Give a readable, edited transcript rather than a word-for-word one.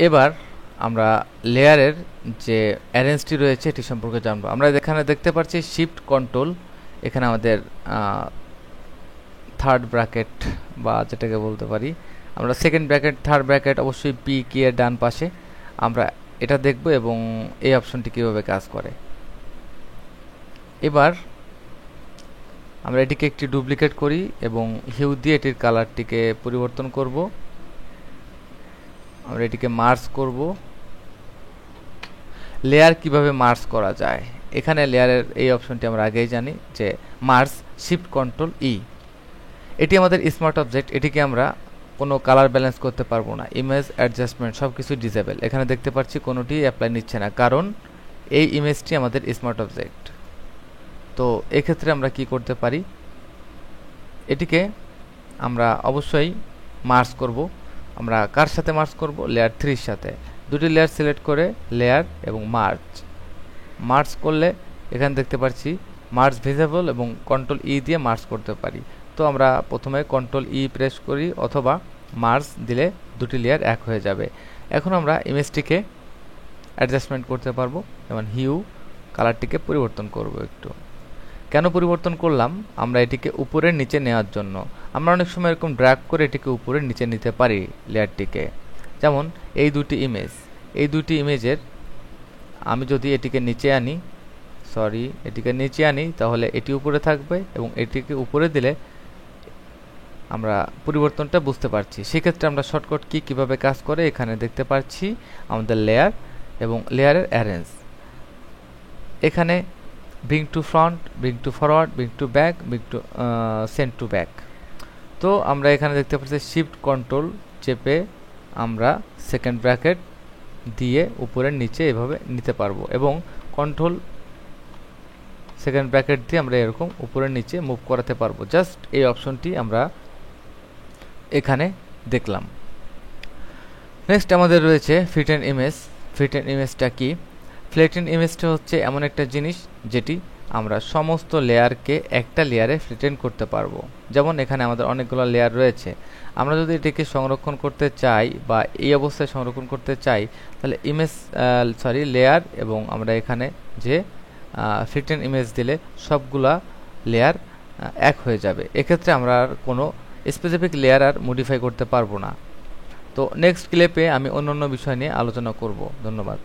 এবার আমরা লেয়ারের যে অ্যারেঞ্জটি রয়েছে এটি সম্পর্কে জানবো। আমরা এখানে দেখতে পাচ্ছি শিফট কন্ট্রোল, এখানে আমাদের থার্ড ব্র্যাকেট বা যেটাকে বলতে পারি আমরা সেকেন্ড ব্র্যাকেট, থার্ড ব্র্যাকেট অবশ্যই পি কি এর ডান পাশে। আমরা এটা দেখব এবং এই অপশনটি কীভাবে কাজ করে। এবার আমরা এটিকে একটি ডুপ্লিকেট করি এবং হিউ দিয়ে এটির কালারটিকে পরিবর্তন করব। আমরা এটিকে মার্জ করব। লেয়ার কিভাবে মার্জ করা যায়, এখানে লেয়ারের এই অপশনটি আমরা আগেই জানি যে মার্জ শিফট কন্ট্রোল ই। এটি আমাদের স্মার্ট অবজেক্ট, এটিকে আমরা কোনো কালার ব্যালেন্স করতে পারবো না। ইমেজ অ্যাডজাস্টমেন্ট সব কিছু ডিসেবল। এখানে দেখতে পাচ্ছি কোনোটি অ্যাপ্লাই নিচ্ছে না, কারণ এই ইমেজটি আমাদের স্মার্ট অবজেক্ট। তো এক্ষেত্রে আমরা কি করতে পারি, এটিকে আমরা অবশ্যই মার্জ করব। আমরা কার সাথে মার্জ করব? লেয়ার 3 সাথে। দুটি লেয়ার সিলেক্ট করে লেয়ার এবং মার্জ করলে এখানে দেখতে পাচ্ছি মার্জ ভিজিবল এবং কন্ট্রোল ই দিয়ে মার্জ করতে পারি। তো আমরা প্রথমে কন্ট্রোল ই প্রেস করি অথবা মার্জ দিলে দুটি লেয়ার এক হয়ে যাবে। এখন আমরা ইমেজটিকে অ্যাডজাস্টমেন্ট করতে পারবো, যেমন হিউ কালারটিকে পরিবর্তন করব একটু। কেন পরিবর্তন করলাম? আমরা এটিকে উপরের নিচে নেওয়ার জন্য। আমরা অনেক সময় এরকম ড্র্যাগ করে এটিকে উপরের নিচে নিতে পারি লেয়ারটিকে। যেমন এই দুটি ইমেজের আমি যদি এটিকে নিচে আনি তাহলে এটি উপরে থাকবে এবং এটিকে উপরে দিলে আমরা পরিবর্তনটা বুঝতে পারছি। সেক্ষেত্রে আমরা শর্টকাট কি কিভাবে কাজ করে এখানে দেখতে পাচ্ছি আমাদের লেয়ার এবং লেয়ারের অ্যারেঞ্জ। এখানে bring to front, bring to forward, bring to back, bring to send to back। তো আমরা এখানে দেখতে পাচ্ছি শিফট কন্ট্রোল চেপে আমরা সেকেন্ড ব্র্যাকেট দিয়ে উপরের নিচে এভাবে নিতে পারবো এবং কন্ট্রোল সেকেন্ড ব্র্যাকেট দিয়ে আমরা এরকম উপরের নিচে মুভ করাতে পারবো। জাস্ট এই অপশনটি আমরা এখানে দেখলাম। নেক্সট আমাদের রয়েছে fit and image. Fit and ইমেজটা কি? ফ্ল্যাট এন্ড ইমেজটা হচ্ছে এমন একটা জিনিস যেটি আমরা সমস্ত লেয়ারকে একটা লেয়ারে ফ্ল্যাটেন করতে পারবো। যেমন এখানে আমাদের অনেকগুলো লেয়ার রয়েছে, আমরা যদি এটিকে সংরক্ষণ করতে চাই বা এই অবস্থায় সংরক্ষণ করতে চাই তাহলে লেয়ার এবং আমরা এখানে যে ফ্ল্যাটেন ইমেজ দিলে সবগুলা লেয়ার এক হয়ে যাবে। এক্ষেত্রে আমরা আর কোনো স্পেসিফিক লেয়ার আর মডিফাই করতে পারবো না। তো নেক্সট ক্লিপে আমি অন্য বিষয় নিয়ে আলোচনা করব। ধন্যবাদ।